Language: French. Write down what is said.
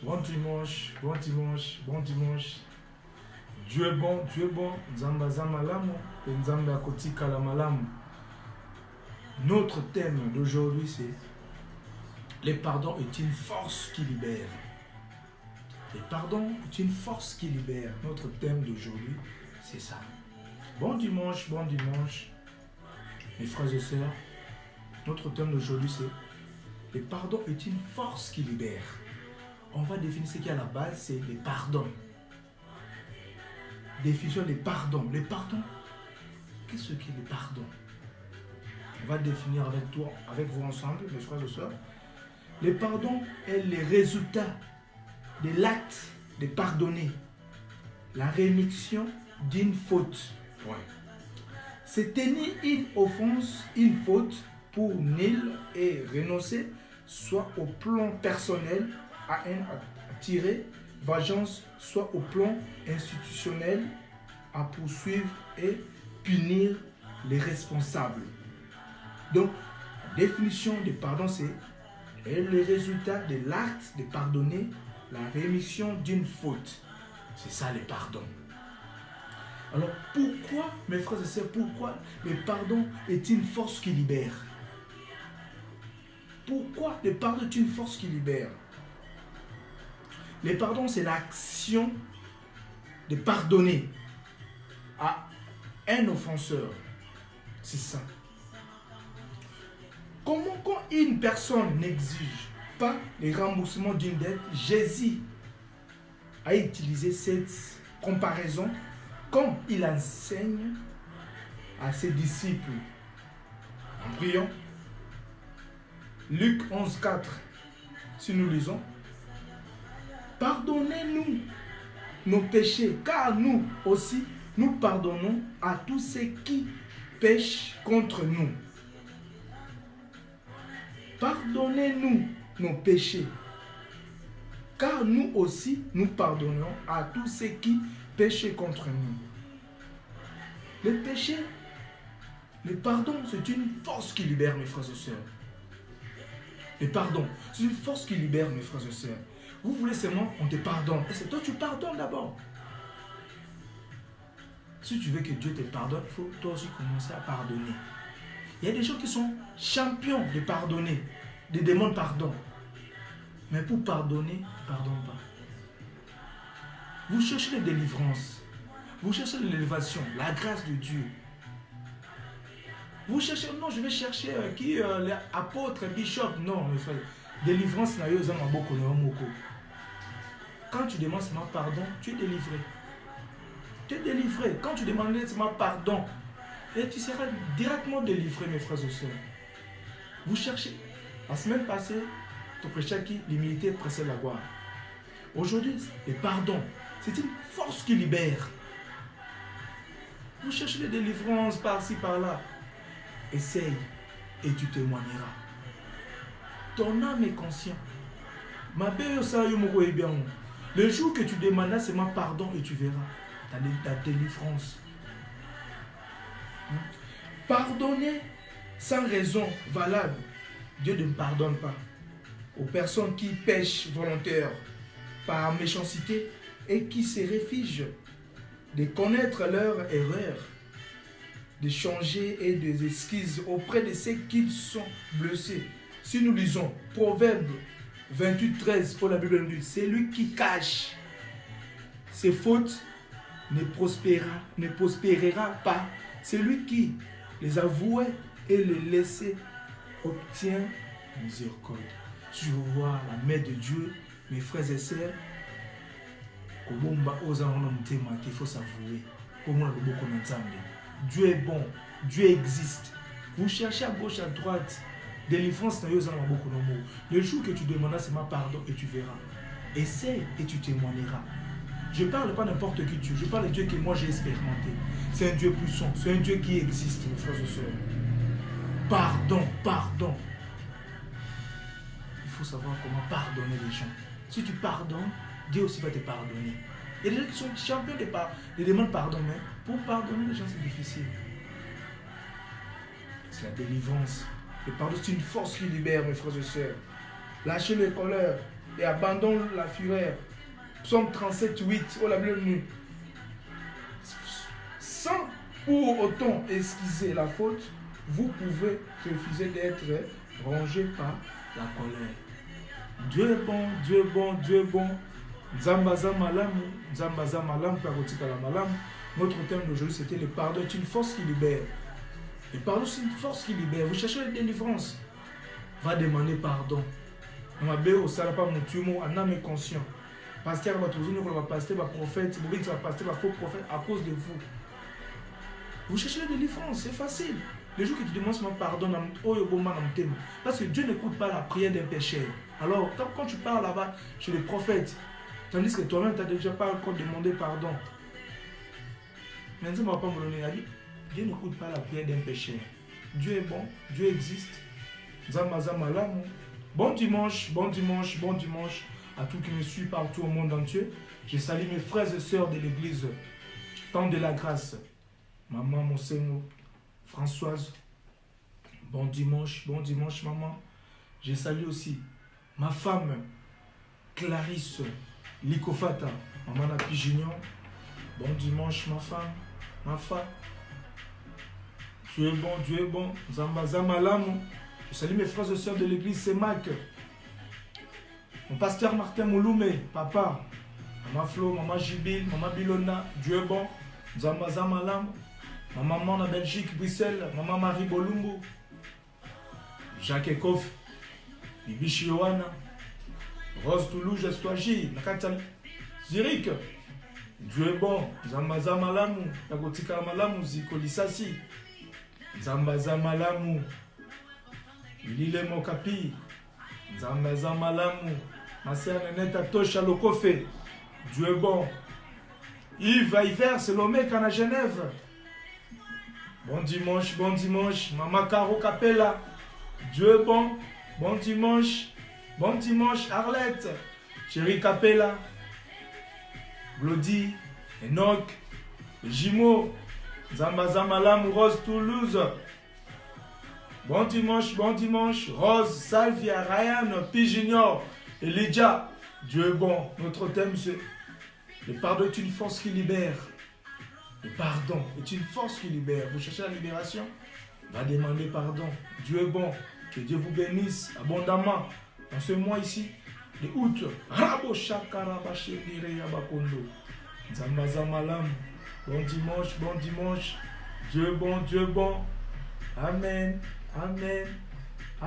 Bon dimanche, bon dimanche, bon dimanche. Dieu est bon, Dieu est bon. Nzamba zamalamu et nzamba kotika la malamu. Notre thème d'aujourd'hui c'est le pardon est une force qui libère. Le pardon est une force qui libère. Notre thème d'aujourd'hui c'est ça. Bon dimanche, mes frères et sœurs. Notre thème d'aujourd'hui c'est le pardon est une force qui libère. On va définir ce qui est à la base, c'est le pardon. Définition des pardons. Le pardon, qu'est-ce qu'est le pardon? On va définir avec vous ensemble, mes frères et sœurs. Le pardon est le résultat de l'acte de pardonner, la rémission d'une faute. Ouais. C'est tenir une offense, une faute pour nul et renoncer, soit au plan personnel, à tirer vengeance, soit au plan institutionnel, à poursuivre et punir les responsables. Donc, la définition de pardon, c'est le résultat de l'acte de pardonner, la rémission d'une faute. C'est ça le pardon. Alors, pourquoi, mes frères et sœurs, pourquoi le pardon est une force qui libère? Pourquoi le pardon est une force qui libère? Le pardon, c'est l'action de pardonner à un offenseur. C'est ça. Comment quand une personne n'exige pas le remboursement d'une dette, Jésus a utilisé cette comparaison quand il enseigne à ses disciples en priant. Luc 11,4, si nous lisons, pardonnez-nous nos péchés, car nous aussi, nous pardonnons à tous ceux qui péchent contre nous. Pardonnez-nous nos péchés, car nous aussi, nous pardonnons à tous ceux qui péchent contre nous. Le péché, le pardon, c'est une force qui libère, mes frères et sœurs. Le pardon, c'est une force qui libère, mes frères et sœurs. Vous voulez seulement, on te pardonne. Et c'est toi, tu pardonnes d'abord. Si tu veux que Dieu te pardonne, il faut toi aussi commencer à pardonner. Il y a des gens qui sont champions de pardonner, de demander pardon. Mais pour pardonner, ils ne pardonnent pas. Vous cherchez la délivrance. Vous cherchez l'élévation, la grâce de Dieu. Vous cherchez, non, je vais chercher l'apôtre, bishop. Non, mes frères. Délivrance, n'a eu beaucoup, quand tu demandes seulement pardon, tu es délivré. Tu es délivré. Quand tu demandes seulement pardon, et tu seras directement délivré, mes frères et sœurs. Vous cherchez. La semaine passée, tu prêchais qui l'humilité précède la gloire. Aujourd'hui, le pardon, c'est une force qui libère. Vous cherchez les délivrances par-ci, par-là. Essaye et tu témoigneras. Ton âme est consciente. Le jour que tu demanderas seulement pardon et tu verras ta délivrance. Pardonner sans raison valable. Dieu ne pardonne pas aux personnes qui pêchent volontaires par méchanceté et qui se réfugient de connaître leur erreur, de changer et des excuses auprès de ceux qui sont blessés. Si nous lisons Proverbe 28,13 pour la Bible nous dit, c'est lui qui cache ses fautes ne prospérera pas. C'est lui qui les avouait et les laissait obtient miséricorde. Si je veux voir la main de Dieu, mes frères et sœurs, il faut s'avouer. Dieu est bon, Dieu existe. Vous cherchez à gauche, à droite. Délivrance, le jour que tu demanderas seulement pardon et tu verras. Essaye et tu témoigneras. Je ne parle pas n'importe qui Dieu, je parle de Dieu que moi j'ai expérimenté. C'est un Dieu puissant, c'est un Dieu qui existe, mes frères et sœurs. Pardon, pardon. Il faut savoir comment pardonner les gens. Si tu pardonnes, Dieu aussi va te pardonner. Il y a des gens qui sont champions de demander pardon, mais pour pardonner les gens, c'est difficile. C'est la délivrance. Le pardon, c'est une force qui libère, mes frères et sœurs. Lâchez les colères. et abandonne la fureur. Psaume 37, 8. Oh la bienvenue. Sans pour autant esquiser la faute, vous pouvez refuser d'être rongé par la colère. Dieu est bon, Dieu est bon, Dieu est bon. Zambaza malamu, Zambaza malamu, Karotikala malamu. Notre thème d'aujourd'hui, c'était le pardon est une force qui libère. Le pardon, c'est une force qui libère. Vous cherchez la délivrance. Va demander pardon. On m'a dit, ça n'a pas mon tumo, un âme conscient. Pasteur va toujours nous va pasteur, va prophète, vous va pasteur, va faux prophète à cause de vous. Vous cherchez la délivrance, c'est facile. Le jour que tu demandes mon pardon, parce que Dieu n'écoute pas la prière d'un pécheur. Alors, quand tu parles là-bas chez les prophètes, tandis que toi-même, tu n'as déjà pas encore demandé pardon. Maintenant, on ne va pas me donner la vie. Dieu n'écoute pas la prière d'un pécheur. Dieu est bon, Dieu existe. Bon dimanche, bon dimanche, bon dimanche à tous qui me suivent partout au monde entier. Je salue mes frères et sœurs de l'église, Temps de la grâce. Maman Monseigneur Françoise, bon dimanche, maman. Je salue aussi ma femme Clarisse Likofata, maman Napi Junior. Bon dimanche, ma femme, ma femme. Tu es bon, Dieu est bon. Zambaza Malamu. Je salue mes frères et sœurs de l'église Semak. Mon pasteur Martin Mouloumé, papa. Maman Flo, maman Jibil, maman Bilona. Dieu est bon. Zambaza Malamu. Ma maman en Belgique, Bruxelles, maman Marie Bolumbu, Jacques Ekoff, Bibi Chioana, Rose Toulouse, Estouagi, Nakatal, Zurich. Dieu est bon. Zambaza Malamu, Nagotika Malamu, Zikolisasi, Zambaza Malamu, Lile Mokapi, Zambaza Malamu, ma sœur Neneta Tosha Lokofe. Dieu est bon. Yves Iver, c'est l'Omec à Genève. Bon dimanche, Maman Caro Capella. Dieu est bon. Bon dimanche, Arlette. Chérie Capella. Glody, Enoch, Jimo, Zambaza Malam, Rose Toulouse. Bon dimanche, Rose, Salvia, Ryan, Pi Junior, Elijah. Dieu est bon. Notre thème, c'est le pardon est une force qui libère. Le pardon est une force qui libère. Vous cherchez la libération? Va demander pardon. Dieu est bon. Que Dieu vous bénisse abondamment. Dans ce mois ici, de août. Rabo Shakaraba Shedire Yabakondo. Zambaza Malam. Bon dimanche. Dieu est bon, Dieu est bon. Amen.